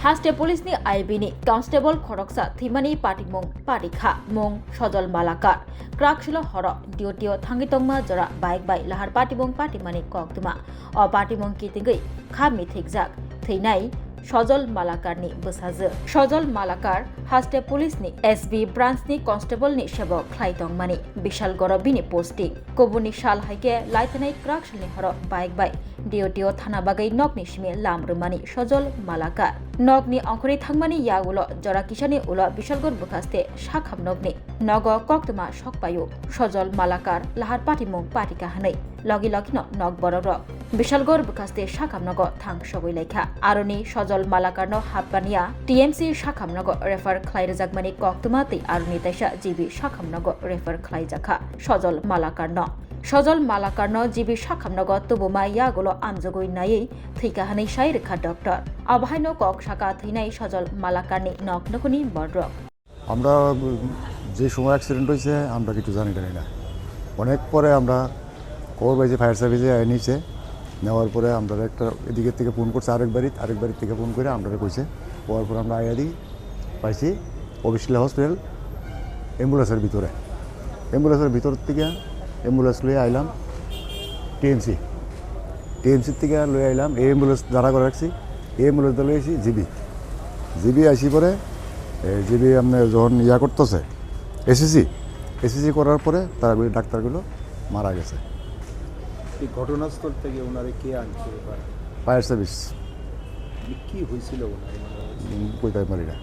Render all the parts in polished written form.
Haste Police ni Aibini, Constable Khoroksa, Thimani Patimong, Patikha, Mong, Sojol Malakar, Krakshilo Horo, Diotio, Tangitongma Jora, Bike by Lahar Patimong Patimani Koktuma, or Patimong Kitingi, Khami Thigzag, Thinai, Sojol Malakar ni Busazu, Sojol Malakar, Haste Police ni SB Branch ni Constable ni Shabo, Klaitong Mani, Bishal Gorobini posting, Kobuni Shal Hike, Lightning Krakshil ni Horo, Bike by Diotio Thanabagai Nokni Shmi Lamrumani, Sojol Malakar. Nogni Onkori Thangmani Yagulo, Jora Kishani Ulo, Bishalgur Bukaste, Shakham Nogni, Nogo Koktuma Shokpayu, Sojol Malakar, Lahar Patimong Patika Hanai, Logi Lokino, Nog Bororo, Bishalgur Bukaste, Shakham Nogo, Thang Shoguleka, Aroni, Sojol Malakar no Hapania, TMC Shakham Nogo, refer Klaidazagmani Koktumati, Aroni Tesha, GB Shakham Nogo, refer Klaidaka, Sojol Malakar no. Sojol Malakarno GB Shakhamnago Tubuma Yagulo Amzogui Nai, Thika Hani Shairika Doctor, Abhaino Kok Shaka Thinai Sojol Malakarni Nok Nokuni Bordrok. আমরা যে সময় accident হয়েছে আমরা কিছু জানি না অনেক পরে আমরা খবর পাইছি ফায়ার সার্ভিসে নিচে নেওয়ার পরে আমরা একটা এদিকে থেকে ফোন করছে আরেক বাড়ি থেকে ফোন করে আমরা কইছে পর পর আমরা আইয়া দিই পাইছি অফিসিয়াল হসপিটাল অ্যাম্বুলেন্সের ভিতর থেকে অ্যাম্বুলেন্স লয়ে আইলাম টিএমসি থেকে লয়ে আইলাম এই অ্যাম্বুলেন্স দাঁড়া করে রাখছি এই অ্যাম্বুলেন্স লয়ে এসেছি জিবি আসি পরে জিবি আপনি যখন ইয়া করতেছে এসিসি করার পরে তারা ডাক্তারগুলো মারা গেছে। এই ঘটনাস্থল থেকে ওনারে কে আনছে? Fire service. কি হয়েছিল ওনার? কইতে পারি না।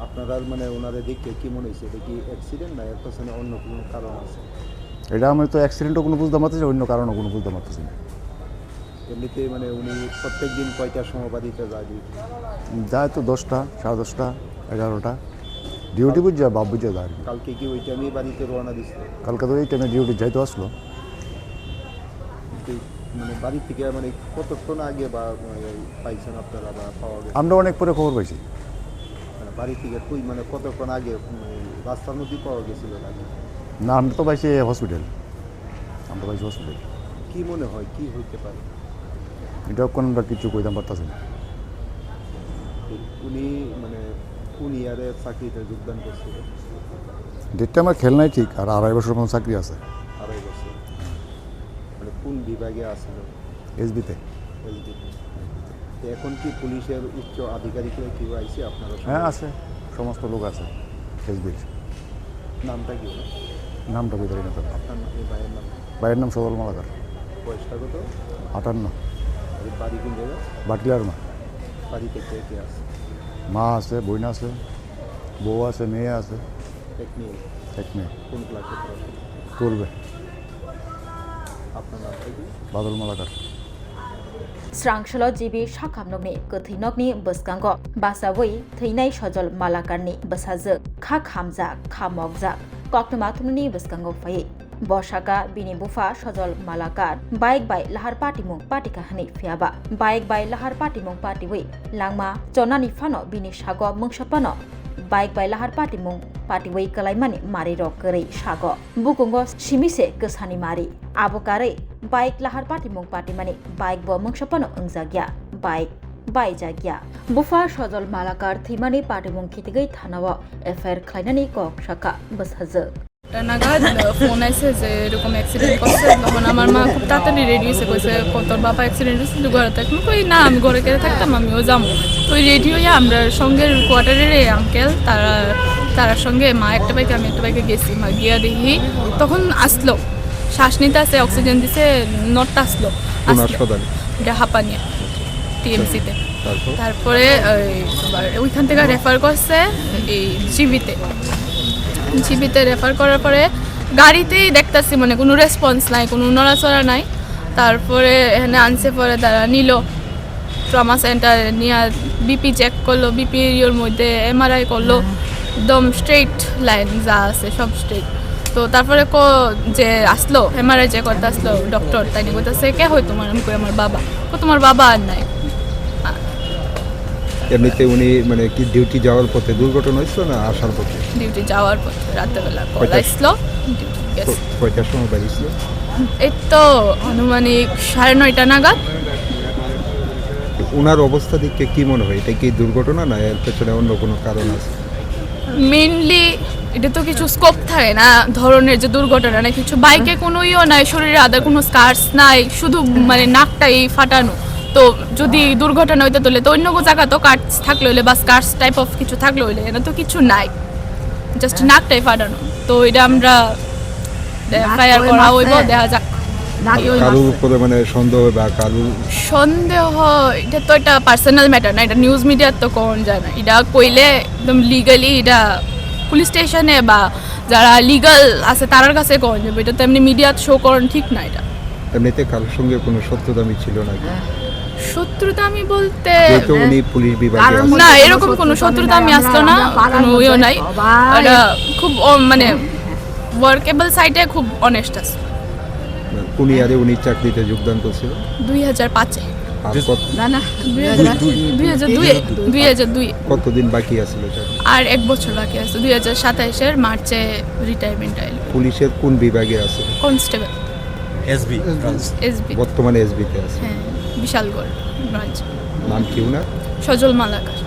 আপনারা মানে ওনারে দেখে কি মনে হয়েছে? এটা কি অ্যাক্সিডেন্ট না এর পেছনে অন্য কোনো কারণ আছে? এটা আমি তো অ্যাক্সিডেন্টও কোনো বুঝতে পারতেছি অন্য কারণও কোনো বুঝতে পারতেছি না। এমনিতে মানে উনি প্রত্যেক দিন কয়টার সময় বাড়িতে যায় তো 10টা, 10:30, 11টা ডিউটি বুঝা বাপ বুঝা যায়। কালকে কি ওই টাইমে বাড়িতে রওনা দিচ্ছে? কালকে তো এই টাইমে ডিউটি যাইতে আসলো। মানে বাড়ি থেকে মানে কতক্ষণ আগে বা পাইছেন আপনারা বা পাওয়া গেছে? আমরা অনেক পরে খবর পাইছি। মানে বাড়ি থেকে তুই মানে কতক্ষণ আগে রাস্তার মধ্যে পাওয়া গেছিল নাকি? না আমরা তো পাইছি হসপিটাল। কি মনে হয় কি হইতে পারে? এটা কোনো আমরা কিছু কইতাম পারতাছি না। উনি মানে কোন ইয়ারে চাকরিতে যোগদান করছিল? ডেটটা আমার খেয়াল নাই ঠিক, আর 2.5 বছর পর্যন্ত চাকরি আছে। 2.5 বছর মানে কোন বিভাগে আসছিল? এসবিতে। এখন কি পুলিশের উচ্চ আধিকারিকরা কেউ আইছে আপনারা? হ্যাঁ আছে, সমস্ত লোক আছে এসবির। নামটা কি? নামটা কই পারি না। আপনার ভাইয়ের নাম? ভাইয়ের নাম সজল মালাকার। বয়সটা কত? 58। বাড়ি কোন জায়গা? বাটলিয়ার মা। বাড়িতে কে কে আছে? মা আছে, বোন আছে, বউ আছে, মেয়ে আছে। এক মেয়ে। কোন ক্লাসে পড়ে? করবে। আপনার নামটা কি? বাদল Malakar. Swrangchati GB Shakham Nogni, Kuthi Nogni, Buskango, Basawi, Thinai Sojol Malakarni, Basazuk, Khamzak, Khamogzak, Koktumatumni, Buskango Fay, Boshaka, Bini Bufa, Sojol Malakar, Bike by Lahar Patimong, Patika Hani Fiaba, Bike by Lahar Patimong Patiwi, Langma, Jonani Fano, Bini Shago, Mungshapano, Bike by Lahar Patimong, Patiwi Kalaimani, Mari Rokari, Shago, Bukungo, Shimise, Kusani Mari, Abokare, Bike Lahar Patimong Patimani, Bike Bo Mungshapano Ungzagya, Bike Bai Jagya, Bufa Sojol Malakar, Thimani Patimong Kitigai Thanawa, Efer Klainani Kok Shaka, Bushazuk. নাগাদ phone আসে যে এরকম accident করছে, তখন আমার মা খুব তাড়াতাড়ি রেডি হয়েছে, কইছে তোর বাবা অ্যাক্সিডেন্ট হয়েছে, তুই ঘরে থাকবি? কই না, আমি ঘরে কেটে থাকতাম, আমিও যাবো। তো রেডি হয়ে আমরা সঙ্গের কোয়ার্টারের আঙ্কেল তারার সঙ্গে মা একটা বাইকে আমি একটা বাইকে গেছি। মা গিয়া দেখি তখন আসলো, শ্বাস নিতে আসে, অক্সিজেন দিছে, নটটা আসলো এটা হাঁপানিয়া টিএমসিতে। তারপরে ওইখান থেকে রেফার করছে এই জিবিতে রেফার করার পরে গাড়িতেই দেখতেছি মানে কোনো রেসপন্স নাই, কোনো নড়াচড়া নাই। তারপরে এখানে আনছে, পরে তারা নিল ট্রমা সেন্টার নিয়ে বিপি চেক করলো, বিপি এরিয়ার মধ্যে এমআরআই করলো, একদম স্ট্রেট লাইন যা আছে সব স্ট্রেট। তো তারপরে যে আসলো এমআরআই চেক করতে আসলো ডক্টর, তাই নিয়ে কইতেছে কে হয় তোমার? আমি কই আমার বাবা। তোমার বাবা আর নাই। এমনিতে উনি মানে কি ডিউটি যাওয়ার পথে দুর্ঘটনা হয়েছিল না আসার পথে? ডিউটি যাওয়ার পথে রাতেরবেলা কল আসলো। কয়টার সময় বাড়িছিল? এই তো আনুমানিক 9:30 নাগাদ। ওনার অবস্থা দেখে কি মনে হয়, এটা কি দুর্ঘটনা না এর পেছনে অন্য কোনো কারণ আছে? মেইনলি এটা তো কিছু স্কোপ থাকে না ধরনের যে দুর্ঘটনা না কিছু, বাইকে কোনো ইও নাই, শরীরে আদার কোনো স্কার্স নাই, শুধু মানে নাকটাই ফাটানো। তো যদি দুর্ঘটনা হইতে তোলে তো অন্য কোনো জায়গা তো কাটস থাকলে হইলে বা স্কার্স টাইপ অফ কিছু থাকলে হইলে, এটা তো কিছু নাই, জাস্ট নাকটাই ফাটানো। তো এটা আমরা ফায়ার করা হইব, দেখা যাক। কারোর উপরে মানে সন্দেহ বা কারোর সন্দেহ এটা তো একটা পার্সোনাল ম্যাটার না, এটা নিউজ মিডিয়ার তো কোন যায় না, এটা কইলে একদম লিগালি এটা পুলিশ স্টেশনে বা যারা লিগাল আছে তার কাছে কোন যাবে, এটা তো এমনি মিডিয়াত শো করেন ঠিক না। এটা এমনিতে কারোর সঙ্গে কোনো শত্রুতামি ছিল নাকি? শত্রুতা আমি বলতে যেহেতু উনি পুলিশ বিভাগে আছেন। না, এরকম কোনো শত্রুতা আমি আসলো না, কোনো ইয়ে নাই। এটা খুব মানে ওয়ার্কেবল সাইডে খুব অনেস্ট আছে। কোন ইয়ারে উনি চাকরিতে যোগদান করছিল? 2005-এ। আর কত- না 2002 কতদিন বাকি আছিল চাকরি? আর 1 বছর বাকি আছে। 2027-এর মার্চে রিটায়ারমেন্ট আইল। পুলিশের কোন বিভাগে আছে? Constable SB SB. বর্তমানে এসবিতে আছে। হ্যাঁ, বিশালগড় ব্রাঞ্চ। নাম কি উনার? সজল মালাকার।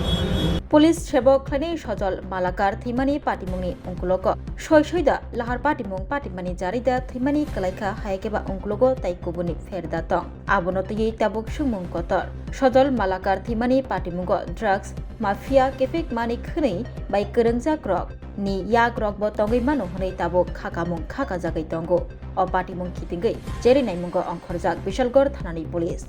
পুলিশ সেবক খানি সজল মালাকার থিমানি পাটিমুংনি অংকুলক সয়সইदा লাহার পাটিमुं पाटिमानि जारिदा थैमानि कलाइखा हायकेबा अंकुलगो ताइकुबुनि फेरदा तं आबनतयै ताबुक सुमुं कतर सजल मालाकार थैमानि पाटिमुंगो ड्राग्स माफिया केफेक मानि खनै बाय गोरोंजाक रक नि याक रक बो तंगै मानो हनै ताबुक खाकामुं खाका जागै तंगो अ पाटिमुं खिथिंगै जेरै नायमुंगो अंखरजाक बिशालगढ़ थानानि पुलिस।